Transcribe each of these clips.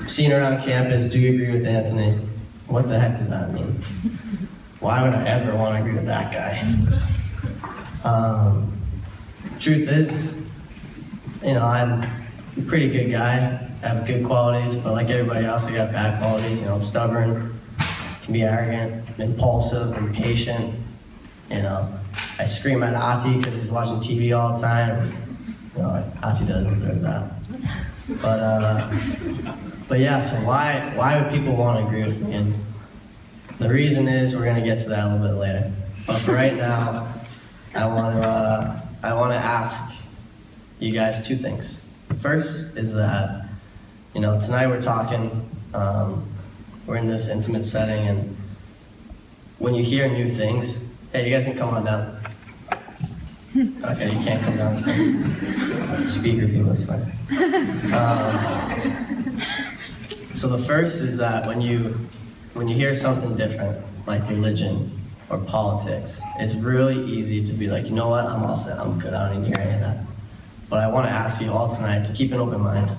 seen around campus, do you agree with Anthony? What the heck does that mean? Why would I ever want to agree with that guy? Truth is, you know, I'm a pretty good guy. I have good qualities, but like everybody else, I got bad qualities. You know, I'm stubborn, can be arrogant, impulsive, impatient. You know, I scream at Ati because he's watching TV all the time. You know, Ati doesn't deserve that. But yeah, so why would people want to agree with me? And the reason is, we're gonna get to that a little bit later. But for right now, I want to ask you guys two things. The first is that, you know, tonight we're talking, we're in this intimate setting, and when you hear new things, hey, you guys can come on down. Okay, you can't come down, it's fine. Speaker people, it's fine. So the first is that when you hear something different, like religion or politics, it's really easy to be like, you know what, I'm all set, I'm good, I don't need to hear any of that. But I want to ask you all tonight to keep an open mind.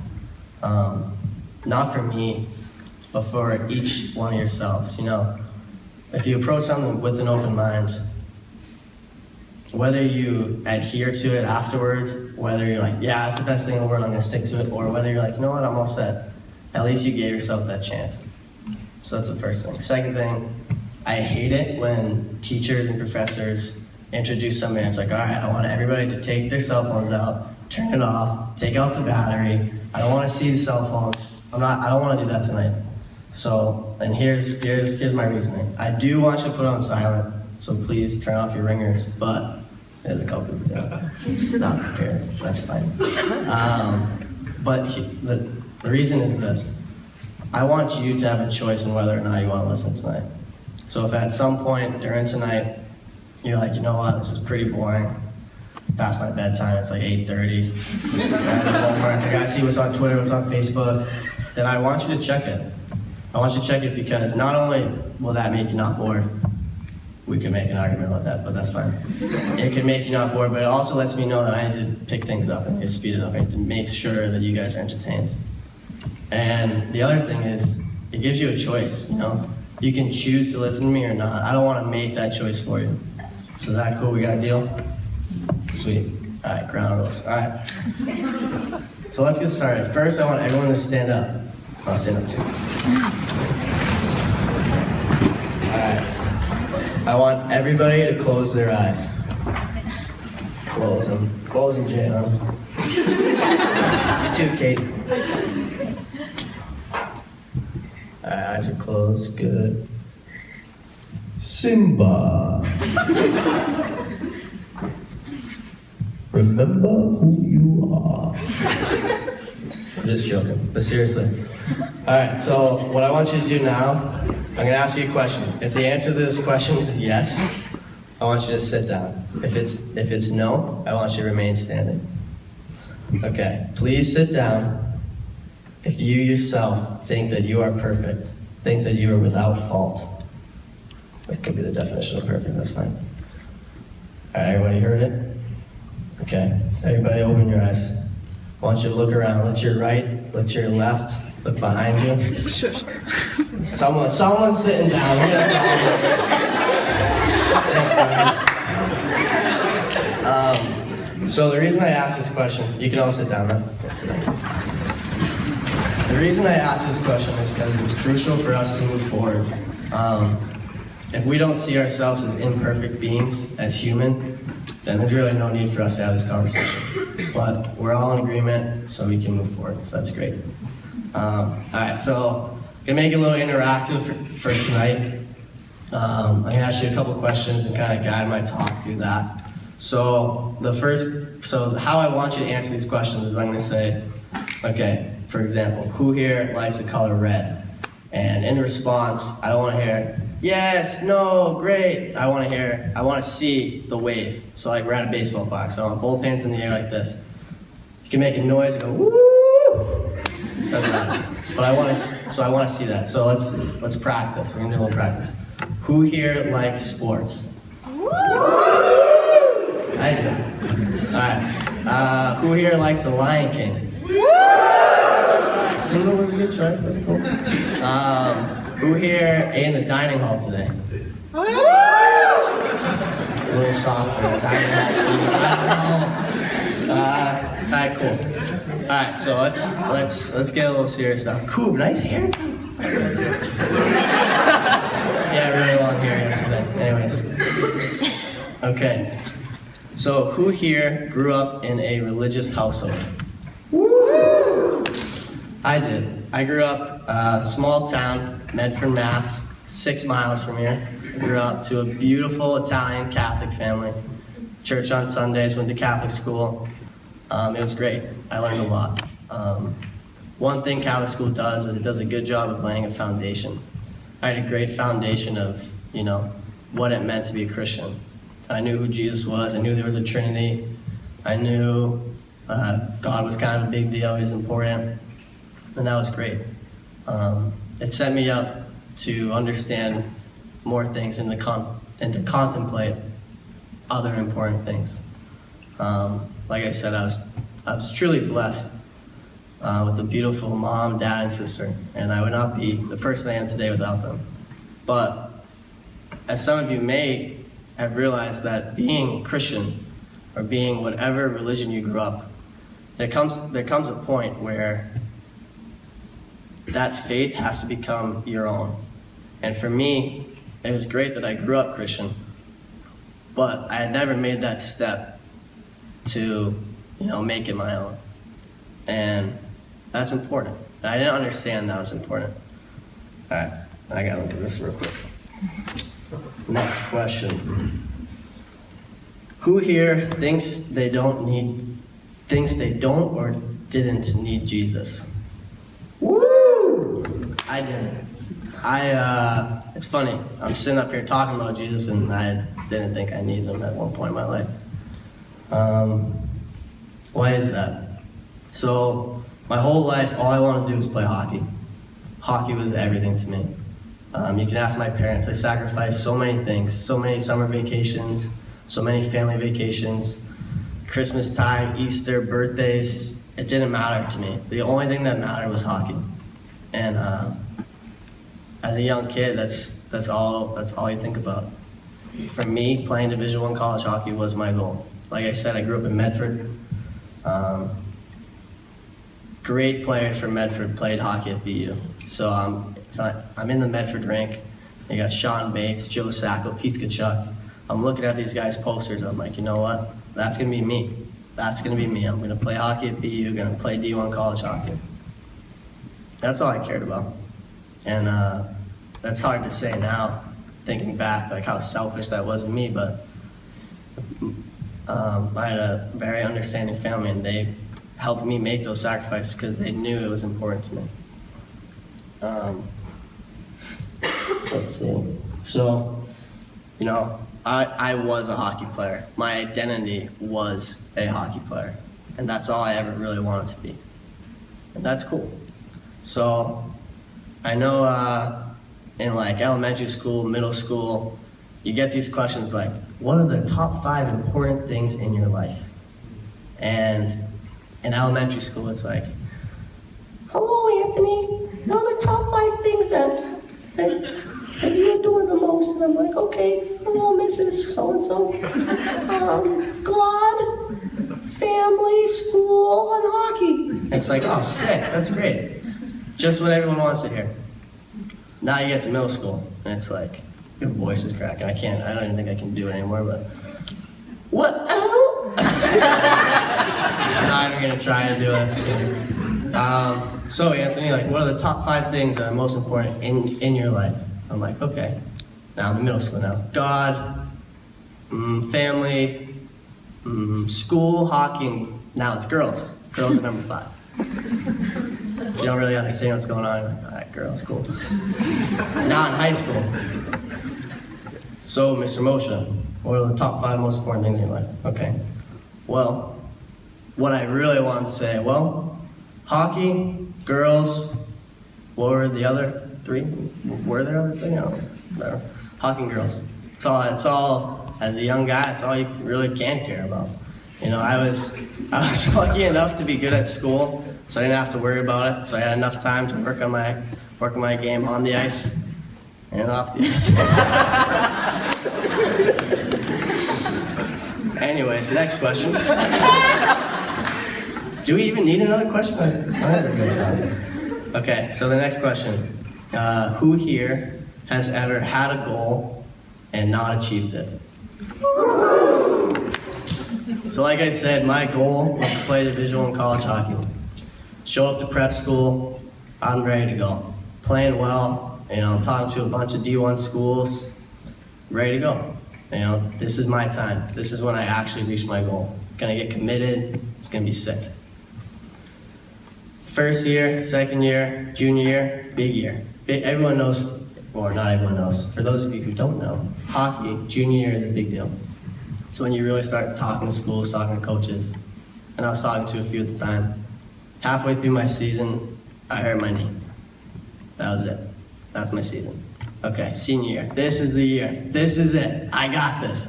Not for me, but for each one of yourselves. You know, if you approach something with an open mind, whether you adhere to it afterwards, whether you're like, yeah, it's the best thing in the world, I'm gonna stick to it, or whether you're like, you know what, I'm all set, at least you gave yourself that chance. So that's the first thing. Second thing, I hate it when teachers and professors introduce something and it's like, all right, I want everybody to take their cell phones out, turn it off, take out the battery. I don't want to see the cell phones. I don't want to do that tonight. So, and here's my reasoning. I do want you to put it on silent, so please turn off your ringers, but there's a couple of people not prepared, that's fine. But the reason is this. I want you to have a choice in whether or not you want to listen tonight. So if at some point during tonight, you're like, you know what, this is pretty boring. Past my bedtime, it's like 8:30. I gotta see what's on Twitter, what's on Facebook. Then I want you to check it. I want you to check it because not only will that make you not bored, we can make an argument about that, but that's fine. It can make you not bored, but it also lets me know that I need to pick things up, I need to speed it up, I need to make sure that you guys are entertained. And the other thing is, it gives you a choice, you know? You can choose to listen to me or not. I don't want to make that choice for you. So is that cool? We got a deal? Sweet. All right, ground rules. All right. So let's get started. First, I want everyone to stand up. I'll stand up too. All right. I want everybody to close their eyes. Close them. Close them, Jalen. You too, Kate. All right, eyes are closed. Good. Simba. Remember who you are. I'm just joking, but seriously. All right, so what I want you to do now, I'm gonna ask you a question. If the answer to this question is yes, I want you to sit down. If it's no, I want you to remain standing. Okay, please sit down. If you yourself think that you are perfect, think that you are without fault. That could be the definition of perfect, that's fine. All right, everybody heard it? Okay, everybody open your eyes. I want you to look around. Look to your right, look to your left, look behind you. Sure. Someone's sitting down. So the reason I asked this question, you can all sit down now. Yeah, sit down. The reason I asked this question is because it's crucial for us to move forward. If we don't see ourselves as imperfect beings, as human, then there's really no need for us to have this conversation. But we're all in agreement, so we can move forward, so that's great. All right, so I'm gonna make it a little interactive for tonight. I'm gonna ask you a couple questions and kind of guide my talk through that. So how I want you to answer these questions is I'm gonna say, okay, for example, who here likes the color red? And in response, I don't wanna hear, yes, no, great. I wanna see the wave. So like we're at a baseball box, so I want both hands in the air like this. You can make a noise and go, woo! Doesn't matter. But I wanna see that. So let's practice. We're gonna do a little practice. Who here likes sports? I do. All right. Who here likes The Lion King? single was a good choice. That's cool. Who here ate in the dining hall today? A little softer. Dining hall. All right, cool. All right, so let's get a little serious now. Cool, nice haircut. Yeah, really long hair yesterday. Anyways, okay. So who here grew up in a religious household? Woo! I did. I grew up small town, Medford, Mass, 6 miles from here. I grew up to a beautiful Italian Catholic family. Church on Sundays, went to Catholic school. It was great. I learned a lot. One thing Catholic school does is it does a good job of laying a foundation. I had a great foundation of, what it meant to be a Christian. I knew who Jesus was. I knew there was a Trinity. I knew God was kind of a big deal. He was important. And that was great. It set me up to understand more things and to contemplate other important things. Like I said, I was truly blessed with a beautiful mom, dad, and sister, and I would not be the person I am today without them. But as some of you may have realized, that being Christian or being whatever religion you grew up, there comes a point where that faith has to become your own. And for me, it was great that I grew up Christian, but I had never made that step to, make it my own. And that's important. I didn't understand that was important. All right, I gotta look at this real quick. Next question. Who here thinks they don't or didn't need Jesus? Woo! I didn't. It's funny. I'm sitting up here talking about Jesus, and I didn't think I needed him at one point in my life. Why is that? So, my whole life, all I wanted to do was play hockey. Hockey was everything to me. You can ask my parents. I sacrificed so many things, so many summer vacations, so many family vacations, Christmas time, Easter, birthdays. It didn't matter to me. The only thing that mattered was hockey. And as a young kid, that's all you think about. For me, playing Division I college hockey was my goal. Like I said, I grew up in Medford. Great players from Medford played hockey at BU. So I'm in the Medford rink. You got Sean Bates, Joe Sacco, Keith Kachuk. I'm looking at these guys' posters. I'm like, you know what? That's going to be me. That's going to be me. I'm going to play hockey at BU, going to play D1 college hockey. That's all I cared about. And that's hard to say now, thinking back, like how selfish that was of me, but I had a very understanding family, and they helped me make those sacrifices because they knew it was important to me. Let's see. So, I was a hockey player. My identity was a hockey player, and that's all I ever really wanted to be. And that's cool. So, I know in like elementary school, middle school, you get these questions like, what are the top 5 important things in your life? And in elementary school, it's like, hello, Anthony, what are the top 5 things that you adore the most? And I'm like, okay, hello, Mrs. So-and-so. God, family, school, and hockey. And it's like, oh, sick, that's great. Just what everyone wants to hear. Now you get to middle school, and it's like, your voice is cracking. I don't even think I can do it anymore, but what? I'm not even gonna try to do this. So Anthony, like, what are the top 5 things that are most important in your life? I'm like, okay. Now I'm in middle school now. God, family, school, hockey, and now it's girls. Girls are number 5. You don't really understand what's going on. You're like, all right, girls, cool. Now in high school. So, Mr. Moshe, what are the top 5 most important things in your life? Okay. Well, what I really want to say, hockey, girls, what were the other 3? Were there other 3? I don't know. Whatever. Hockey and girls. It's all, as a young guy, it's all you really can care about. I was lucky enough to be good at school, so I didn't have to worry about it. So I had enough time to work on my game on the ice and off the ice. Anyways, next question. Do we even need another question? Okay, so the next question. Who here has ever had a goal and not achieved it? So like I said, my goal was to play Division I college hockey. Show up to prep school, I'm ready to go. Playing well, talking to a bunch of D1 schools, ready to go. This is my time. This is when I actually reach my goal. Gonna get committed, it's gonna be sick. First year, second year, junior year, big year. Everyone knows, or not everyone knows, for those of you who don't know, hockey, junior year is a big deal. It's when you really start talking to schools, talking to coaches. And I was talking to a few at the time. Halfway through my season, I hurt my knee. That was it. That's my season. Okay, senior year. This is the year. This is it. I got this.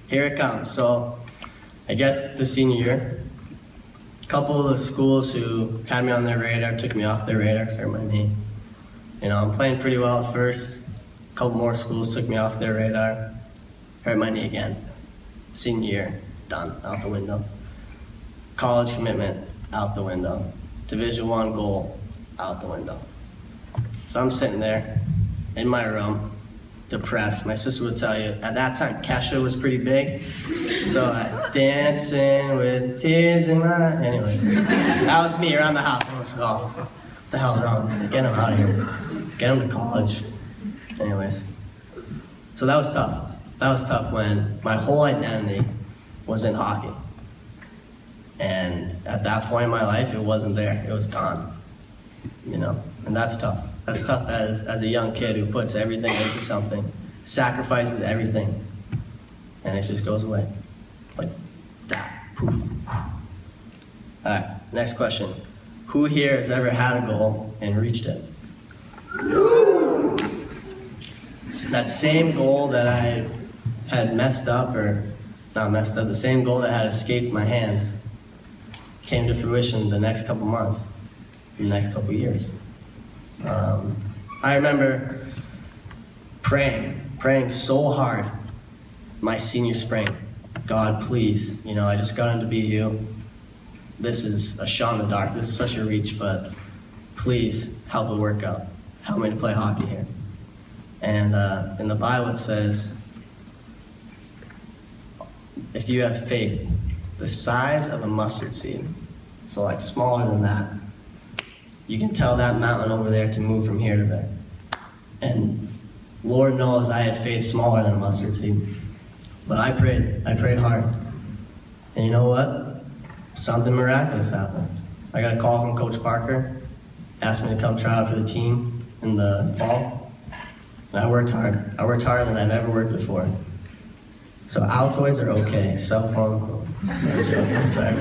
Here it comes. So I get the senior year. A couple of the schools who had me on their radar took me off their radar because I hurt my knee. I'm playing pretty well at first. A couple more schools took me off their radar. Hurt my knee again. Senior year, done, out the window. College commitment, out the window. Division I goal, out the window. So I'm sitting there in my room, depressed. My sister would tell you, at that time, Kesha was pretty big. So dancing with tears in my... Anyways, that was me around the house. I was like, oh, what the hell is wrong with me? Get him out of here. Get him to college. Anyways, so that was tough. That was tough when my whole identity was in hockey. And at that point in my life, it wasn't there. It was gone. And that's tough. That's tough as a young kid who puts everything into something, sacrifices everything, and it just goes away. Like that. Poof. All right, next question. Who here has ever had a goal and reached it? That same goal that I had messed up, or not messed up, the same goal that had escaped my hands came to fruition the next couple months, the next couple years. I remember praying so hard my senior spring. God, please, I just got into BU. This is a shot in the dark. This is such a reach, but please help it work out. Help me to play hockey here. And in the Bible it says, if you have faith the size of a mustard seed, so like smaller than that, you can tell that mountain over there to move from here to there. And Lord knows I had faith smaller than a mustard seed. But I prayed hard. And you know what? Something miraculous happened. I got a call from Coach Parker, asked me to come try out for the team in the fall. And I worked hard. I worked harder than I've ever worked before. So Altoids are okay. Cell phone, no joke. Sorry,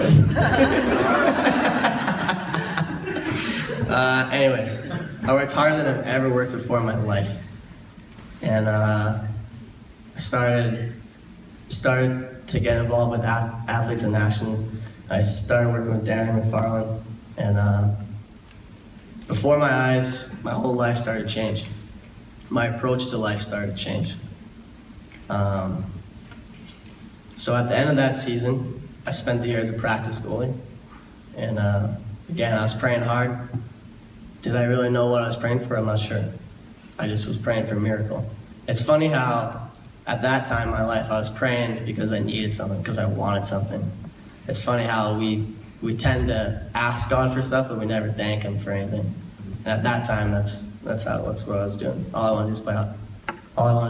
anyways, I worked harder than I've ever worked before in my life. And I started to get involved with Athletes in Action. I started working with Darren McFarland. And before my eyes, my whole life started to change. My approach to life started to change. So at the end of that season, I spent the year as a practice goalie. And again, I was praying hard. Did I really know what I was praying for? I'm not sure. I just was praying for a miracle. It's funny how at that time in my life, I was praying because I needed something, because I wanted something. It's funny how we tend to ask God for stuff, but we never thank Him for anything. And at that time, that's what I was doing. All I want to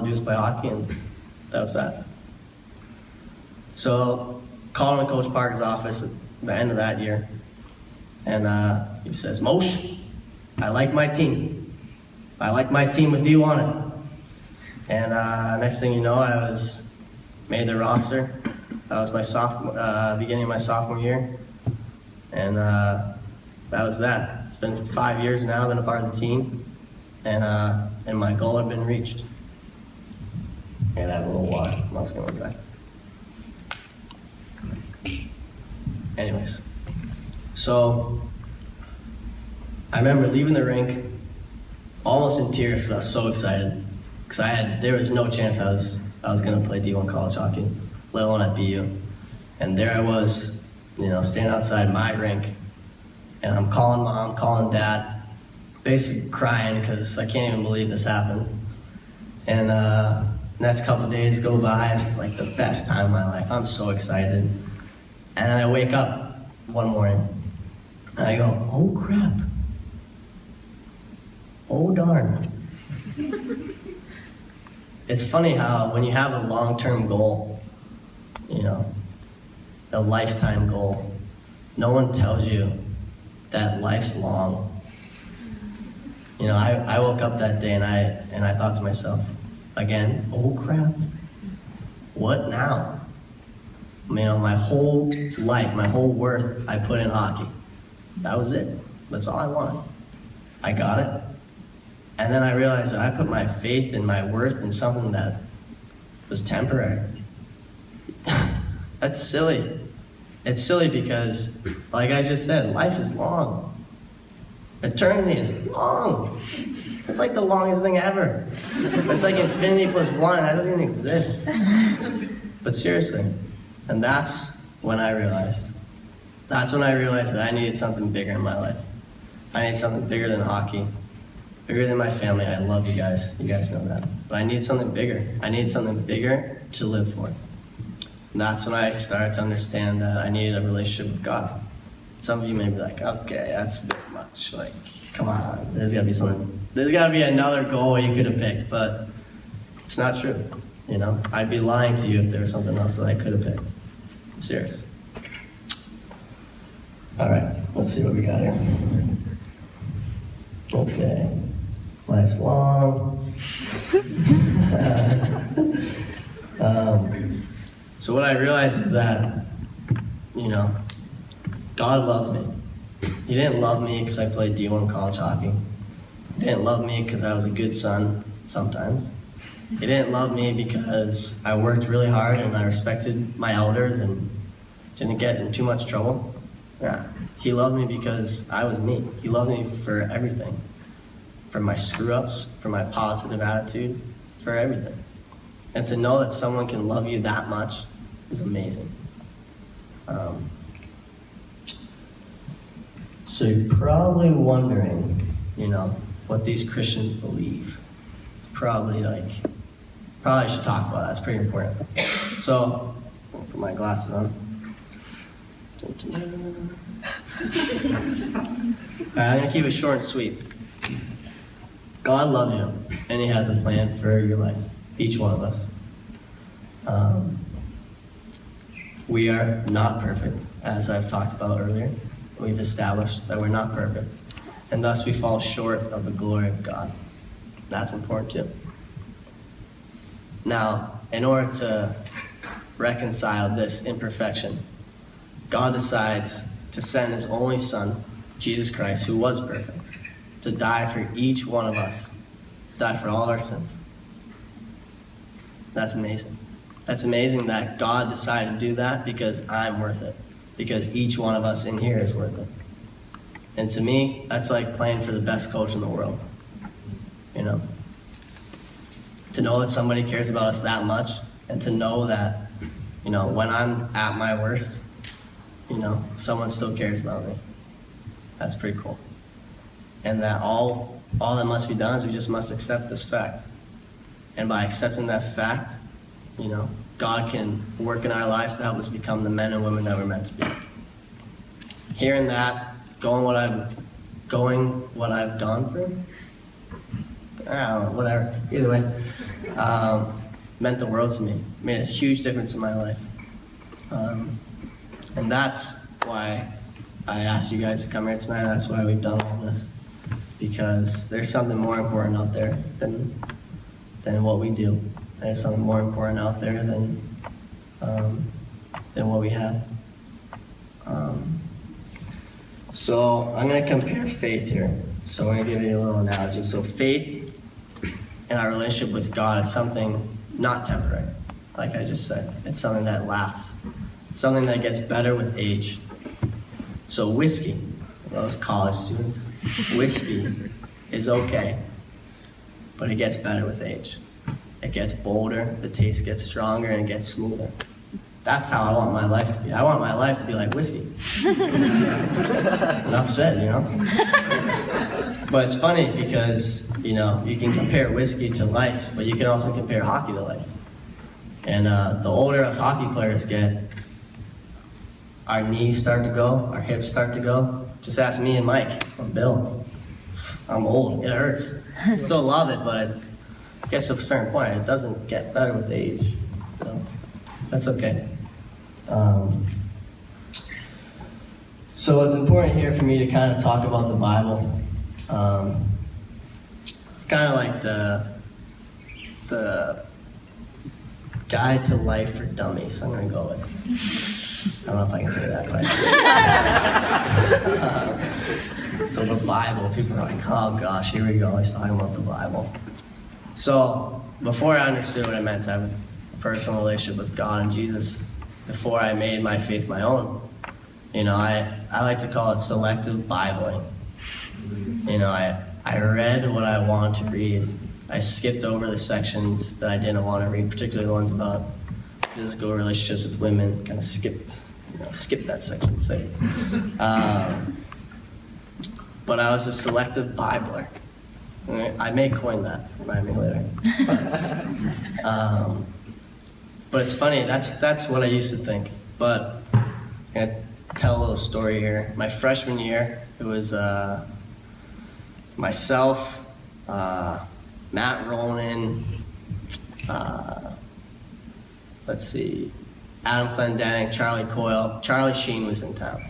do is play hockey, and that was that. So, calling Coach Parker's office at the end of that year, and he says, "Moshe, I like my team. I like my team with you on it." And next thing you know, I was made the roster. That was my beginning of my sophomore year, and that was that. It's been 5 years now. I've been a part of the team, and my goal had been reached. And I have a little water. I'm also going back. Anyways, so I remember leaving the rink almost in tears because I was so excited. Because there was no chance I was going to play D1 college hockey, let alone at BU. And there I was, standing outside my rink, and I'm calling mom, calling dad, basically crying because I can't even believe this happened. And next couple of days go by, it's like the best time of my life. I'm so excited. And then I wake up one morning, and I go, oh crap. Oh darn. It's funny how when you have a long-term goal, a lifetime goal, no one tells you that life's long. I woke up that day and I thought to myself, again, oh crap, what now? My whole life, my whole worth I put in hockey. That was it. That's all I wanted. I got it. And then I realized that I put my faith and my worth in something that was temporary. That's silly. It's silly because, like I just said, life is long. Eternity is long. It's like the longest thing ever. It's like infinity plus one, that doesn't even exist. But seriously, and that's when I realized. That's when I realized that I needed something bigger in my life. I needed something bigger than hockey. Bigger than my family. I love you guys. You guys know that. But I need something bigger. I need something bigger to live for. And that's when I started to understand that I needed a relationship with God. Some of you may be like, okay, that's a bit much. Like, come on. There's gotta be something. There's gotta be another goal you could have picked, but it's not true. I'd be lying to you if there was something else that I could have picked. I'm serious. All right, let's see what we got here. Okay. Life's long. So what I realized is that, God loves me. He didn't love me because I played D1 college hockey. He didn't love me because I was a good son sometimes. He didn't love me because I worked really hard and I respected my elders and didn't get in too much trouble. Yeah. He loved me because I was me. He loved me for everything. For my screw-ups, for my positive attitude, for everything. And to know that someone can love you that much is amazing. So you're probably wondering, what these Christians believe. It's probably should talk about that. It's pretty important. So, I'll put my glasses on. Alright, I'm gonna keep it short and sweet. God loves you, and He has a plan for your life, each one of us. We are not perfect, as I've talked about earlier. We've established that we're not perfect, and thus we fall short of the glory of God. That's important too. Now, in order to reconcile this imperfection, God decides to send His only Son, Jesus Christ, who was perfect, to die for each one of us, to die for all of our sins. That's amazing. That's amazing that God decided to do that because I'm worth it, because each one of us in here is worth it. And to me, that's like playing for the best coach in the world. To know that somebody cares about us that much, and to know that, when I'm at my worst, someone still cares about me. That's pretty cool. And that all that must be done is we just must accept this fact. And by accepting that fact, God can work in our lives to help us become the men and women that we're meant to be. Hearing that, going what I've gone through, I don't know, whatever, either way, meant the world to me. It made a huge difference in my life. And that's why I asked you guys to come here tonight. That's why we've done all this. Because there's something more important out there than what we do. There's something more important out there than what we have. So I'm going to compare faith here. So I'm going to give you a little analogy. So faith in our relationship with God is something not temporary, like I just said. It's something that lasts. It's something that gets better with age. So whiskey, those college students, whiskey is okay, but it gets better with age. It gets bolder, the taste gets stronger, and it gets smoother. That's how I want my life to be. I want my life to be like whiskey. Enough said, you know? But it's funny because, you know, you can compare whiskey to life, but you can also compare hockey to life. And the older us hockey players get, our knees start to go, our hips start to go. Just ask me and Mike or Bill. I'm old, it hurts. Still love it, but it gets to a certain point. It doesn't get better with age. You know? That's okay. So it's important here for me to kind of talk about the Bible. It's kind of like the guide to life for dummies. I'm going to go with. I don't know if I can say that, but so the Bible, people are like, oh gosh, here we go. He's talking about the Bible. So before I understood what it meant to have a personal relationship with God and Jesus, before I made my faith my own, you know, I like to call it selective Bibling. You know, I read what I wanted to read. I skipped over the sections that I didn't want to read, particularly the ones about physical relationships with women. Kind of skipped that section. But I was a selective Bibler. I may coin that. Remind me later. But it's funny. That's what I used to think. But I'm gonna tell a little story here. My freshman year, it was myself, Matt Ronan, Adam Clendenning, Charlie Coyle. Charlie Sheen was in town.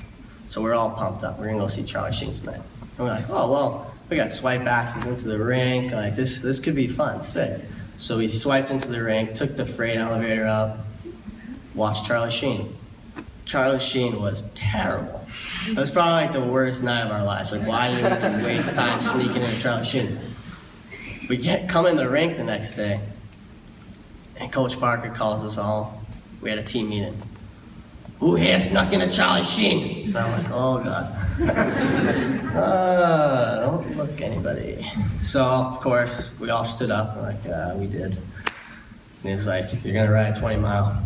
So we're all pumped up. We're gonna go see Charlie Sheen tonight. And we're like, oh, well, we got swipe access into the rink. Like, this could be fun, sick. So we swiped into the rink, took the freight elevator up, watched Charlie Sheen. Charlie Sheen was terrible. It was probably like the worst night of our lives. Like, why did we waste time sneaking into Charlie Sheen? We come in the rink the next day, and Coach Parker calls us all. We had a team meeting. Who here snuck into Charlie Sheen? And I'm like, oh God. Don't look anybody. So, of course, we all stood up. We're like, we did. And he's like, you're gonna ride 20 mile.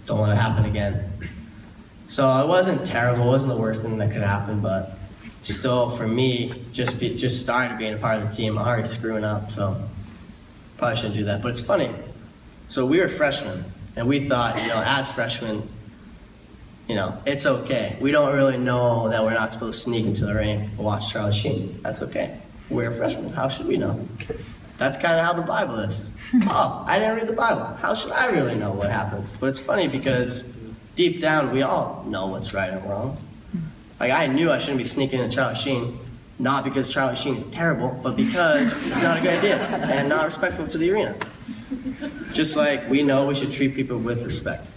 Don't let it happen again. So it wasn't terrible. It wasn't the worst thing that could happen, but still, for me, just starting being a part of the team, I'm already screwing up, so probably shouldn't do that. But it's funny. So we were freshmen, and we thought, you know, as freshmen, you know, it's okay. We don't really know that we're not supposed to sneak into the ring and watch Charlie Sheen. That's okay. We're freshmen. How should we know? That's kind of how the Bible is. Oh, I didn't read the Bible. How should I really know what happens? But it's funny because deep down, we all know what's right and wrong. Like, I knew I shouldn't be sneaking into Charlie Sheen, not because Charlie Sheen is terrible, but because it's not a good idea and not respectful to the arena. Just like we know we should treat people with respect,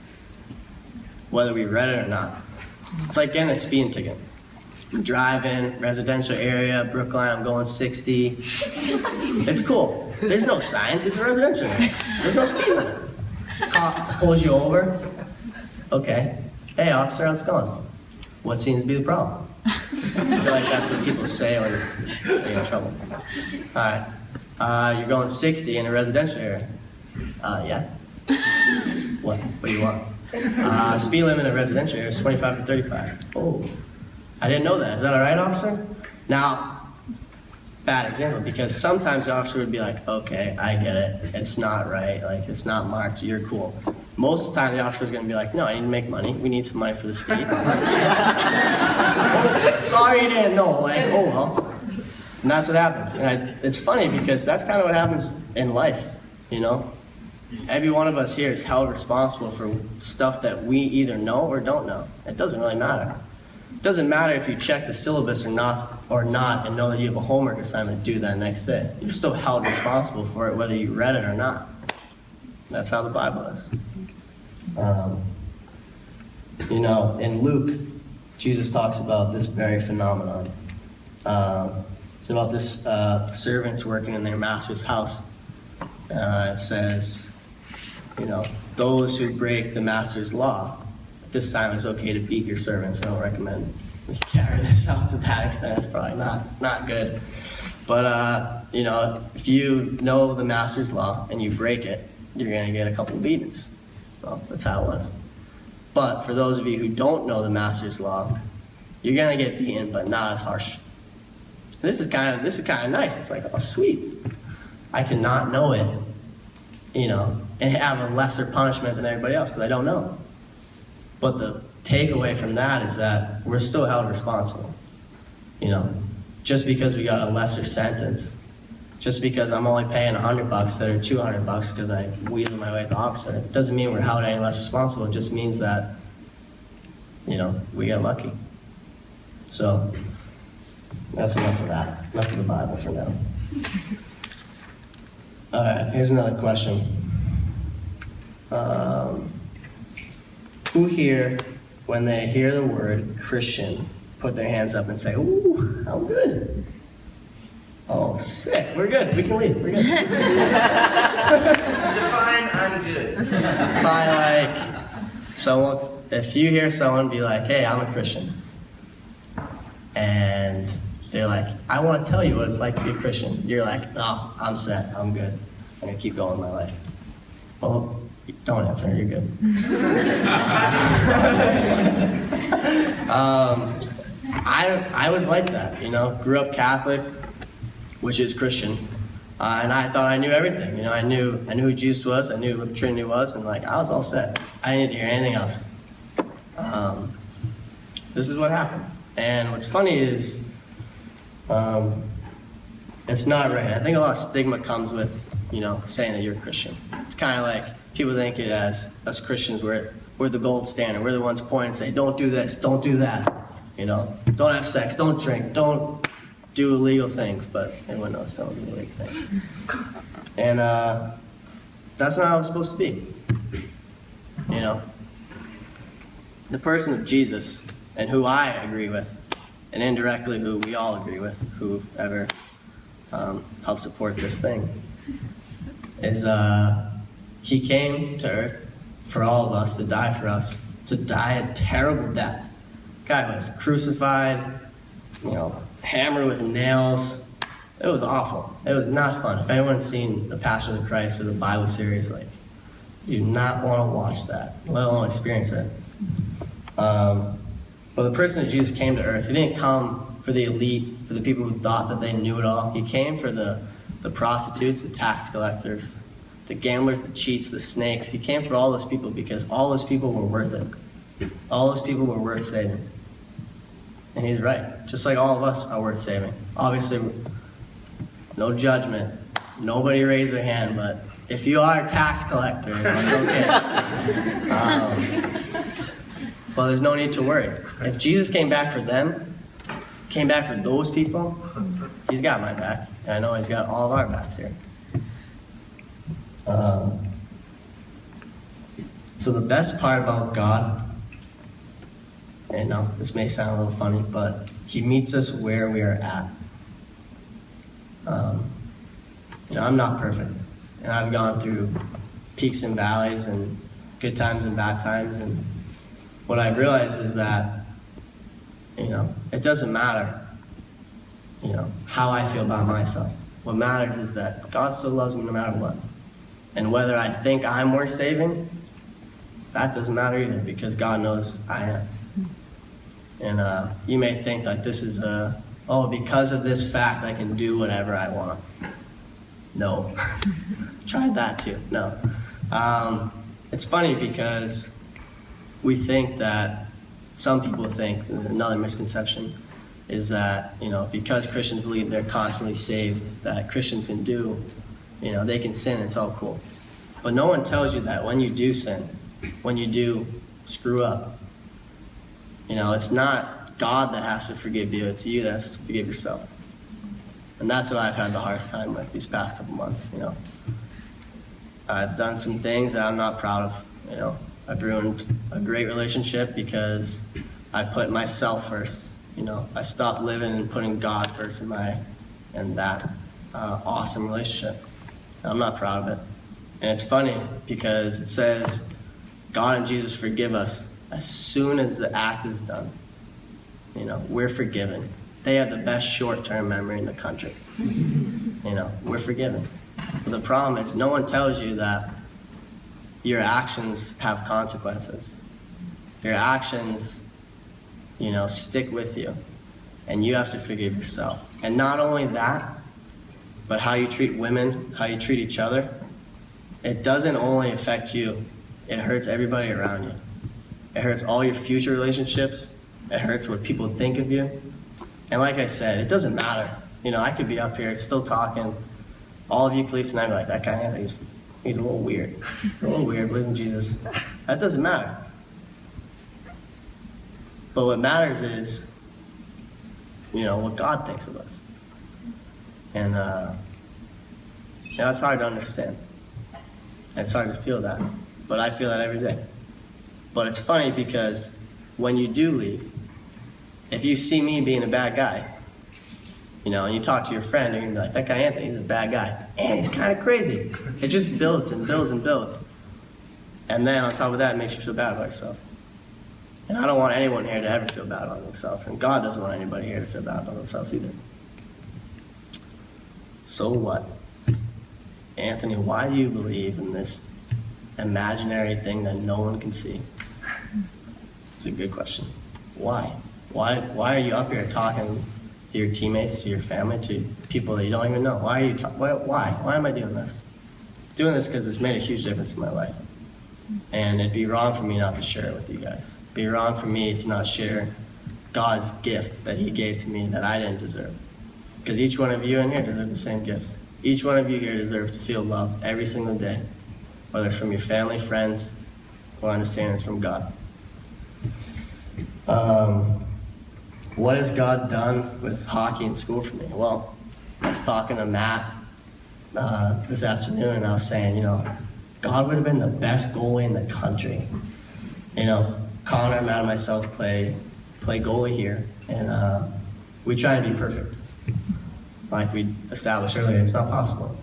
whether we read it or not. It's like getting a speeding ticket. I'm driving, residential area, Brookline, I'm going 60. It's cool. There's no signs, it's a residential area. There's no speed limit. Cop pulls you over. Okay. Hey, officer, how's it going? What seems to be the problem? I feel like that's what people say when they get in trouble. All right. You're going 60 in a residential area. Yeah. What do you want? Speed limit in a residential area is 25 to 35. Oh, I didn't know that. Is that all right, officer? Now, bad example, because sometimes the officer would be like, okay, I get it. It's not right. Like, it's not marked. You're cool. Most of the time, the officer's going to be like, no, I need to make money. We need some money for the state. Oh, sorry, you didn't know. Like, oh, well. And that's what happens. And it's funny because that's kind of what happens in life, you know? Every one of us here is held responsible for stuff that we either know or don't know. It doesn't really matter. It doesn't matter if you check the syllabus or not, and know that you have a homework assignment due that next day. You're still held responsible for it whether you read it or not. That's how the Bible is. You know, in Luke, Jesus talks about this very phenomenon. It's about this servants working in their master's house. It says, you know, those who break the master's law, at this time it's okay to beat your servants. I don't recommend we carry this out to that extent. It's probably not good. But, if you know the master's law and you break it, you're going to get a couple of beatings. Well, that's how it was. But for those of you who don't know the master's law, you're going to get beaten, but not as harsh. This is kind of nice. It's like, oh, sweet. I cannot know it, and have a lesser punishment than everybody else because I don't know. But the takeaway from that is that we're still held responsible. Just because we got a lesser sentence, just because I'm only paying $100 instead of $200 because I weaseled my way at the officer, doesn't mean we're held any less responsible. It just means that, we get lucky. So that's enough of that. Enough of the Bible for now. All right, here's another question. Who here, when they hear the word Christian, put their hands up and say, ooh, I'm good? Oh, sick. We're good. We can leave. We're good. Define I'm good. If you hear someone be like, hey, I'm a Christian, and they're like, I want to tell you what it's like to be a Christian. You're like, no, I'm set. I'm good. I'm going to keep going with my life. Well, don't answer. You're good. I was like that, grew up Catholic, which is Christian, and I thought I knew everything. I knew who Jesus was, I knew what the Trinity was, and I was all set. I didn't need to hear anything else. This is what happens. And what's funny is, it's not right. I think a lot of stigma comes with, saying that you're a Christian. It's kind of like people think it as us Christians, we're the gold standard. We're the ones pointing and say, don't do this, don't do that. Don't have sex, don't drink, don't do illegal things. But everyone knows don't do illegal things. And that's not how it's supposed to be. The person of Jesus, and who I agree with, and indirectly who we all agree with, whoever helped support this thing, is he came to earth for all of us, to die for us, to die a terrible death. Guy was crucified, hammered with nails. It was awful. It was not fun. If anyone's seen The Passion of the Christ or the Bible series, you do not want to watch that, let alone experience it. But the person of Jesus came to earth. He didn't come for the elite, for the people who thought that they knew it all. He came for the prostitutes, the tax collectors, the gamblers, the cheats, the snakes. He came for all those people because all those people were worth it. All those people were worth saving. And he's right. Just like all of us are worth saving. Obviously, no judgment. Nobody raise their hand, but if you are a tax collector, it's okay. But there's no need to worry. If Jesus came back for them, came back for those people, he's got my back. And I know he's got all of our backs here. So the best part about God, and this may sound a little funny, but he meets us where we are at. I'm not perfect, and I've gone through peaks and valleys and good times and bad times, and what I've realized is that, it doesn't matter, how I feel about myself. What matters is that God still loves me no matter what. And whether I think I'm worth saving, that doesn't matter either, because God knows I am. And you may think this is because of this fact I can do whatever I want. No. Tried that too. No. It's funny because we think that, some people think, another misconception is that, because Christians believe they're constantly saved, that Christians can do, they can sin, it's all cool. But no one tells you that when you do sin, when you do screw up, it's not God that has to forgive you, it's you that has to forgive yourself. And that's what I've had the hardest time with these past couple months, I've done some things that I'm not proud of, I've ruined a great relationship because I put myself first, I stopped living and putting God first in that awesome relationship. And I'm not proud of it. And it's funny because it says God and Jesus forgive us as soon as the act is done. You know, we're forgiven. They have the best short-term memory in the country. You know, we're forgiven. But the problem is no one tells you that your actions have consequences. Your actions, you know, stick with you. And you have to forgive yourself. And not only that, but how you treat women, how you treat each other, it doesn't only affect you, it hurts everybody around you. It hurts all your future relationships. It hurts what people think of you. And like I said, it doesn't matter. You know, I could be up here still talking. All of you could leave tonight and be like, that guy, I think he's a little weird. He's a little weird, believe in Jesus. That doesn't matter. But what matters is, you know, what God thinks of us. And you know, it's hard to understand. It's hard to feel that. But I feel that every day. But it's funny because when you do leave, if you see me being a bad guy, you know, and you talk to your friend, and you're gonna be like, that guy Anthony, he's a bad guy. And he's kind of crazy. It just builds and builds and builds. And then on top of that, it makes you feel bad about yourself. And I don't want anyone here to ever feel bad about themselves. And God doesn't want anybody here to feel bad about themselves either. So what? Anthony, why do you believe in this imaginary thing that no one can see? It's a good question. Why? Why are you up here talking to your teammates, to your family, to people that you don't even know? Why are you why am I doing this? Doing this because it's made a huge difference in my life. And it'd be wrong for me not to share it with you guys. It'd be wrong for me to not share God's gift that he gave to me that I didn't deserve. Because each one of you in here deserve the same gift. Each one of you here deserves to feel loved every single day, whether it's from your family, friends, or understand it's from God. What has God done with hockey in school for me? Well, I was talking to Matt this afternoon, and I was saying, you know, God would have been the best goalie in the country. You know, Connor, Matt, and myself play goalie here, and we try to be perfect. Like we established earlier, it's not possible.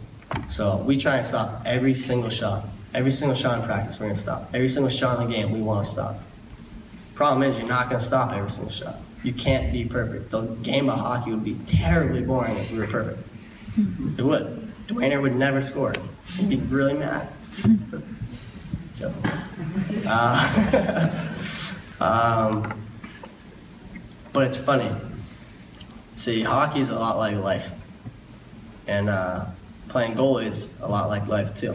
So we try and stop every single shot. Every single shot in practice, we're gonna stop. Every single shot in the game, we wanna stop. Problem is, you're not gonna stop every single shot. You can't be perfect. The game of hockey would be terribly boring if we were perfect. It would. Dwayner would never score. He'd be really mad. Joke. But it's funny. See, hockey's a lot like life. And playing goalie is a lot like life too.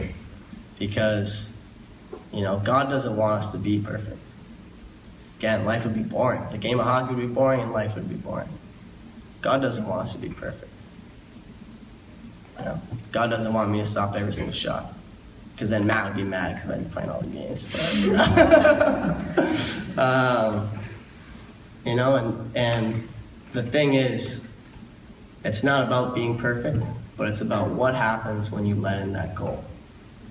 Because, you know, God doesn't want us to be perfect. Again, life would be boring. The game of hockey would be boring and life would be boring. God doesn't want us to be perfect. You know, God doesn't want me to stop every single shot. Because then Matt would be mad because I'd be playing all the games. You know, and the thing is, it's not about being perfect, but it's about what happens when you let in that goal.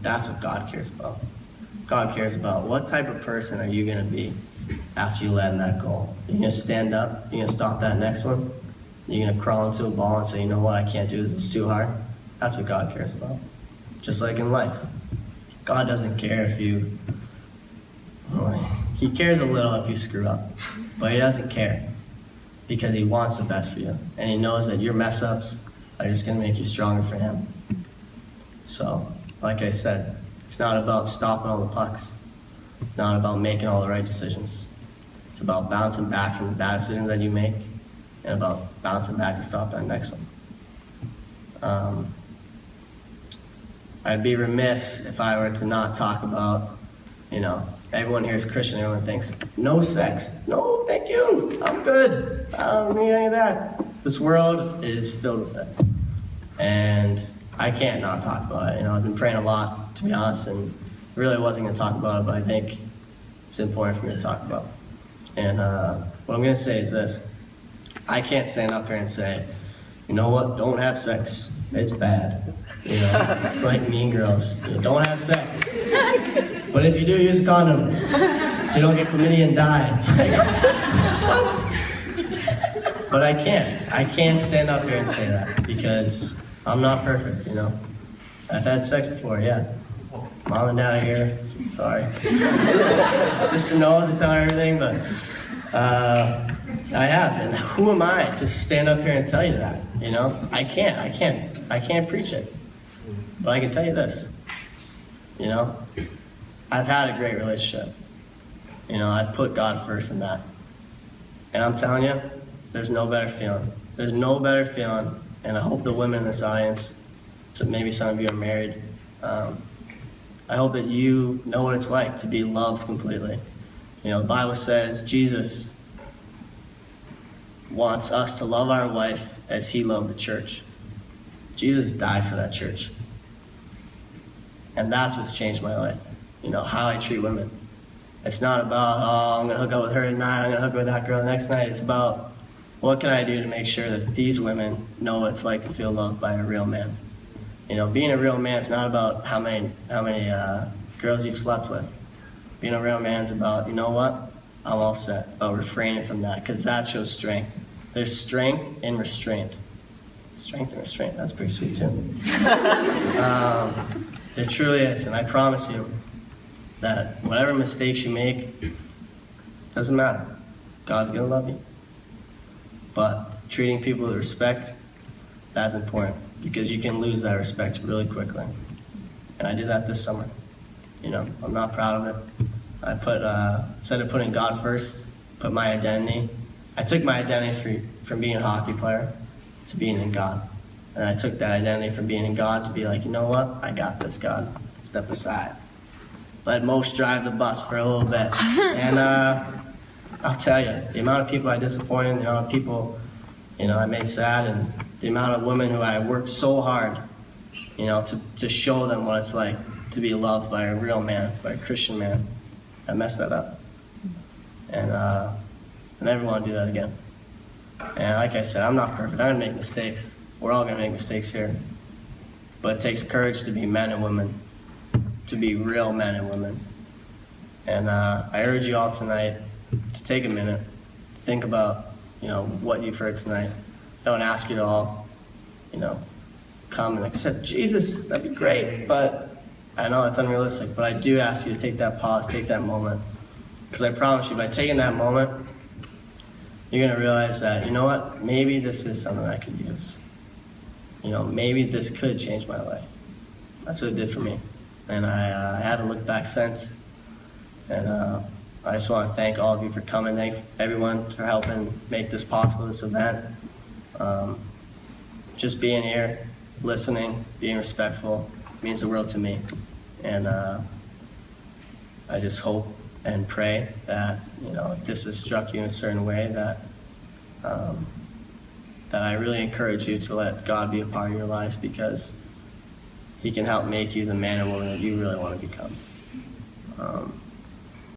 That's what God cares about. God cares about what type of person are you going to be after you let in that goal. You're going to stand up, you're going to stop that next one, you're going to crawl into a ball and say, you know what, I can't do this, it's too hard. That's what God cares about. Just like in life. God doesn't care if you, he cares a little if you screw up, but he doesn't care because he wants the best for you. And he knows that your mess ups are just going to make you stronger for him. So, like I said, it's not about stopping all the pucks. It's not about making all the right decisions. It's about bouncing back from the bad decisions that you make and about bouncing back to stop that next one. I'd be remiss if I were to not talk about, you know, everyone here is Christian, everyone thinks, no sex. No, thank you, I'm good. I don't need any of that. This world is filled with it. And I can't not talk about it. You know, I've been praying a lot, to be honest, and really wasn't gonna talk about it, but I think it's important for me to talk about. And what I'm gonna say is this. I can't stand up here and say, you know what, don't have sex, it's bad. You know, it's like Mean Girls, you know, don't have sex. But if you do, use a condom, so you don't get chlamydia and die. It's like, what? But I can't stand up here and say that, because I'm not perfect, you know. I've had sex before, yeah. Mom and Dad are here, sorry. Sister knows, I tell her everything, but I have, and who am I to stand up here and tell you that? You know, I can't preach it. But I can tell you this, you know, I've had a great relationship. You know, I put God first in that. And I'm telling you, there's no better feeling. There's no better feeling, and I hope the women in this audience, so maybe some of you are married, I hope that you know what it's like to be loved completely. You know, the Bible says Jesus wants us to love our wife as he loved the church. Jesus died for that church. And that's what's changed my life. You know, how I treat women. It's not about, oh, I'm going to hook up with her tonight, I'm going to hook up with that girl the next night. It's about, what can I do to make sure that these women know what it's like to feel loved by a real man? You know, being a real man is not about how many girls you've slept with. Being a real man's about, you know what? I'm all set. About refraining from that, because that shows strength. There's strength in restraint. Strength and restraint, that's pretty sweet too. There truly is, and I promise you that whatever mistakes you make, doesn't matter. God's gonna love you. But treating people with respect, that's important, because you can lose that respect really quickly. And I did that this summer. You know, I'm not proud of it. I put, instead of putting God first, put my identity. I took my identity from being a hockey player to being in God. And I took that identity from being in God to be like, you know what? I got this, God. Step aside. Let Moshe drive the bus for a little bit. And I'll tell you, the amount of people I disappointed, the amount of people, you know, I made sad, and the amount of women who I worked so hard, you know, to show them what it's like to be loved by a real man, by a Christian man. I messed that up. And I never want to do that again. And like I said, I'm not perfect. I'm going to make mistakes. We're all going to make mistakes here. But it takes courage to be men and women, to be real men and women. And I urge you all tonight to take a minute, think about, you know, what you've heard tonight. Don't ask you to all, you know, come and accept Jesus. That'd be great. But I know that's unrealistic. But I do ask you to take that pause, take that moment. Because I promise you, by taking that moment, you're going to realize that, you know what, maybe this is something I could use. You know, maybe this could change my life. That's what it did for me. And I haven't looked back since. And I just want to thank all of you for coming. Thank everyone for helping make this possible, this event. Just being here, listening, being respectful means the world to me. And I just hope and pray that, you know, if this has struck you in a certain way, that that I really encourage you to let God be a part of your lives, because he can help make you the man and woman that you really want to become.